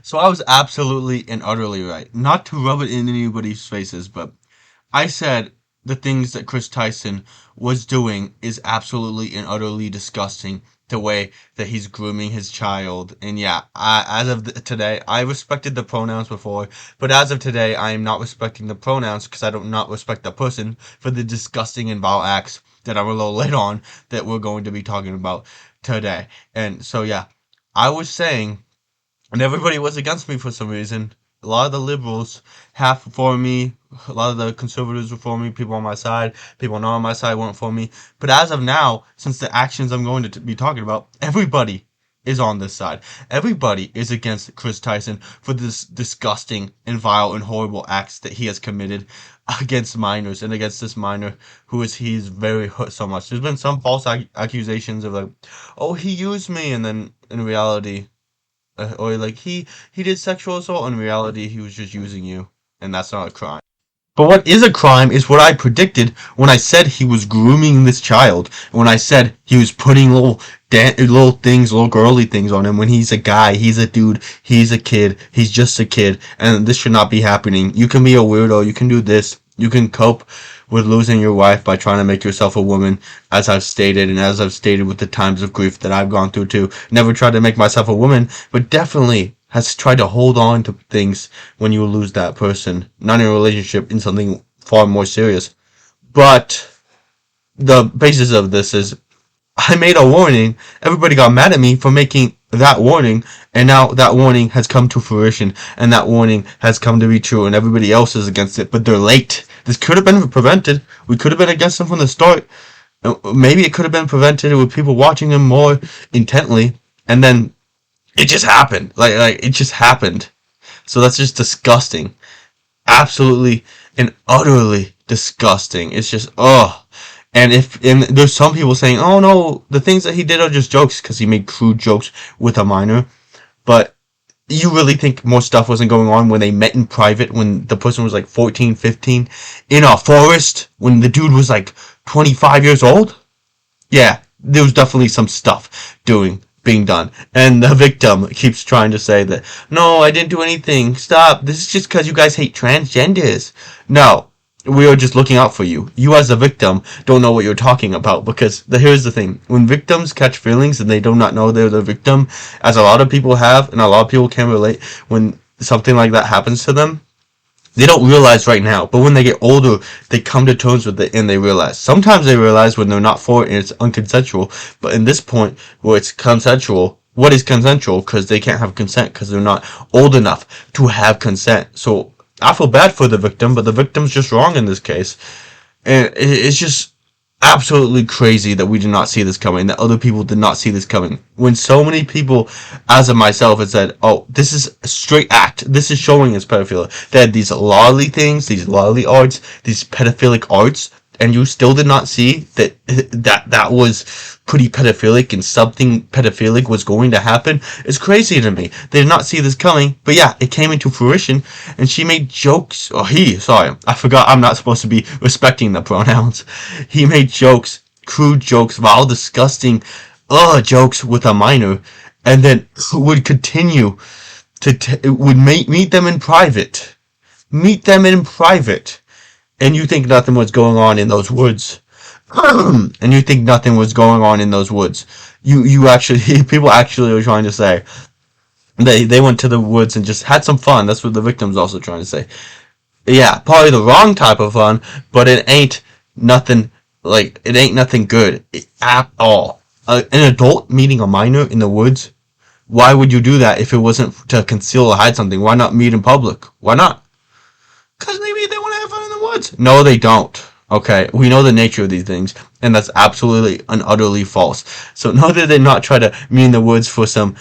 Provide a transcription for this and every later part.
So I was absolutely and utterly right. Not to rub it in anybody's faces, but I said the things that Chris Tyson was doing is absolutely and utterly disgusting. The way that he's grooming his child, and yeah, as of today, I respected the pronouns before, but as of today, I am not respecting the pronouns because I do not respect the person for the disgusting and vile acts that I'm a little late on that we're going to be talking about today. And so yeah, I was saying and everybody was against me for some reason. A lot of the liberals, half for me, a lot of the conservatives were for me, people on my side, people not on my side weren't for me. But as of now, since the actions I'm going to be talking about, everybody is on this side. Everybody is against Chris Tyson for this disgusting and vile and horrible acts that he has committed against minors and against this minor he's very hurt so much. There's been some false accusations of like, oh, he used me, and then in reality, or like he did sexual assault. In reality, he was just using you, and that's not a crime. But what is a crime is what I predicted when I said he was grooming this child. When I said he was putting little things, little girly things on him. When he's a guy, he's a dude, he's a kid, he's just a kid, and this should not be happening. You can be a weirdo. You can do this. You can cope with losing your wife by trying to make yourself a woman, as I've stated, and as I've stated with the times of grief that I've gone through too. Never tried to make myself a woman, but definitely has tried to hold on to things when you lose that person. Not in a relationship, in something far more serious. But the basis of this is I made a warning. Everybody got mad at me for making that warning, and now that warning has come to fruition, and that warning has come to be true, and everybody else is against it, but they're late. This could have been prevented. We could have been against him from the start. Maybe it could have been prevented with people watching him more intently, and then it just happened. Like it just happened. So that's just disgusting. Absolutely and utterly disgusting. It's just, oh. And there's some people saying, oh no, the things that he did are just jokes because he made crude jokes with a minor. But you really think more stuff wasn't going on when they met in private when the person was like 14, 15 in a forest when the dude was like 25 years old? Yeah, there was definitely some stuff being done. And the victim keeps trying to say that, no, I didn't do anything. Stop. This is just because you guys hate transgenders. No. We are just looking out for you. You as a victim don't know what you're talking about because here's the thing. When victims catch feelings and they do not know they're the victim, as a lot of people have and a lot of people can relate, when something like that happens to them, they don't realize right now. But when they get older, they come to terms with it and they realize. Sometimes they realize when they're not for it and it's unconsensual. But in this point where it's consensual, what is consensual? Because they can't have consent because they're not old enough to have consent. So I feel bad for the victim, but the victim's just wrong in this case. And it's just absolutely crazy that we did not see this coming, that other people did not see this coming. When so many people, as of myself, had said, oh, this is a straight act. This is showing his pedophilia. They had these lolly things, these lolly arts, these pedophilic arts, and you still did not see that was pretty pedophilic and something pedophilic was going to happen. It's crazy to me. They did not see this coming, but yeah, it came into fruition, and she made jokes, I forgot I'm not supposed to be respecting the pronouns. He made jokes, crude jokes, vile, disgusting, jokes with a minor, and then would continue would meet them in private. Meet them in private. And you think nothing was going on in those woods. And you think nothing was going on in those woods. You actually, people actually are trying to say they went to the woods and just had some fun. That's what the victim's also trying to say. Yeah, probably the wrong type of fun, but it ain't nothing good at all. An adult meeting a minor in the woods, why would you do that if it wasn't to conceal or hide something? Why not meet in public? Why not? Because maybe they want to have fun in the woods. No, they don't. Okay, we know the nature of these things, and that's absolutely and utterly false. So no, they did not try to meet in the woods for some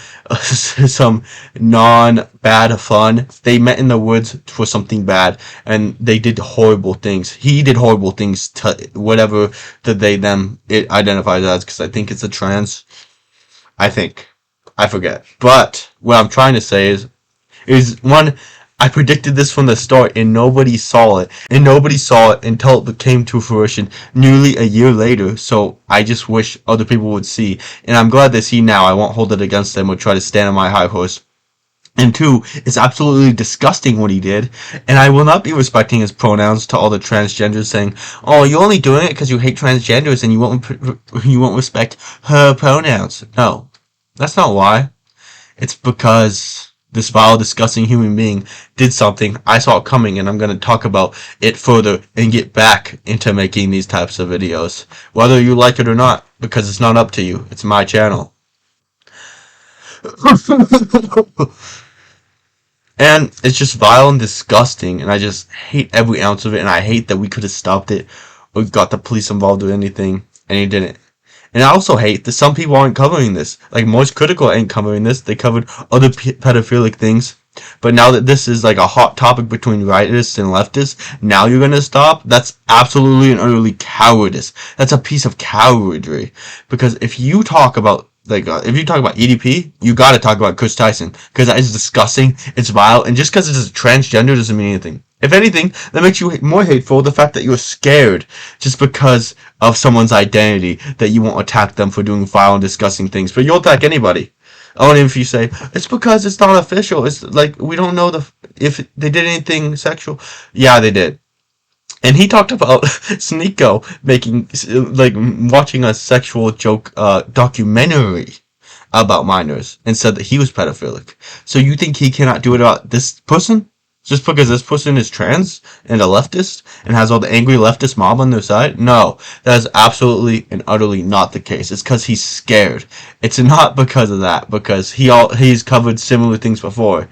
non-bad fun. They met in the woods for something bad, and they did horrible things. He did horrible things to whatever that it identifies as, because I think it's a trans. I forget. But what I'm trying to say is one. I predicted this from the start, and nobody saw it. And nobody saw it until it came to fruition nearly a year later. So I just wish other people would see. And I'm glad they see now. I won't hold it against them or try to stand on my high horse. And two, it's absolutely disgusting what he did, and I will not be respecting his pronouns to all the transgenders saying, "Oh, you're only doing it because you hate transgenders and you won't respect her pronouns." No, that's not why. It's because this vile, disgusting human being did something. I saw it coming, and I'm going to talk about it further and get back into making these types of videos, whether you like it or not, because it's not up to you. It's my channel. And it's just vile and disgusting, and I just hate every ounce of it, and I hate that we could have stopped it or got the police involved with anything, and he didn't. And I also hate that some people aren't covering this. Like, Most Critical ain't covering this. They covered other pedophilic things. But now that this is like a hot topic between rightists and leftists, now you're gonna stop? That's absolutely and utterly cowardice. That's a piece of cowardry. Because if you talk about EDP, you gotta talk about Chris Tyson. Because that is disgusting, it's vile, and just because it's transgender doesn't mean anything. If anything, that makes you more hateful, the fact that you're scared just because of someone's identity, that you won't attack them for doing vile and disgusting things. But you'll attack anybody. Only if you say, it's because it's not official. It's like, we don't know if they did anything sexual. Yeah, they did. And he talked about Sneeko watching a sexual joke, documentary about minors and said that he was pedophilic. So you think he cannot do it about this person? Just because this person is trans and a leftist and has all the angry leftist mob on their side? No, that is absolutely and utterly not the case. It's because he's scared. It's not because of that, because he's covered similar things before.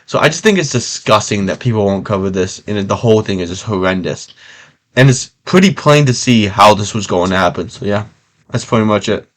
So I just think it's disgusting that people won't cover this, and the whole thing is just horrendous. And it's pretty plain to see how this was going to happen. So yeah, that's pretty much it.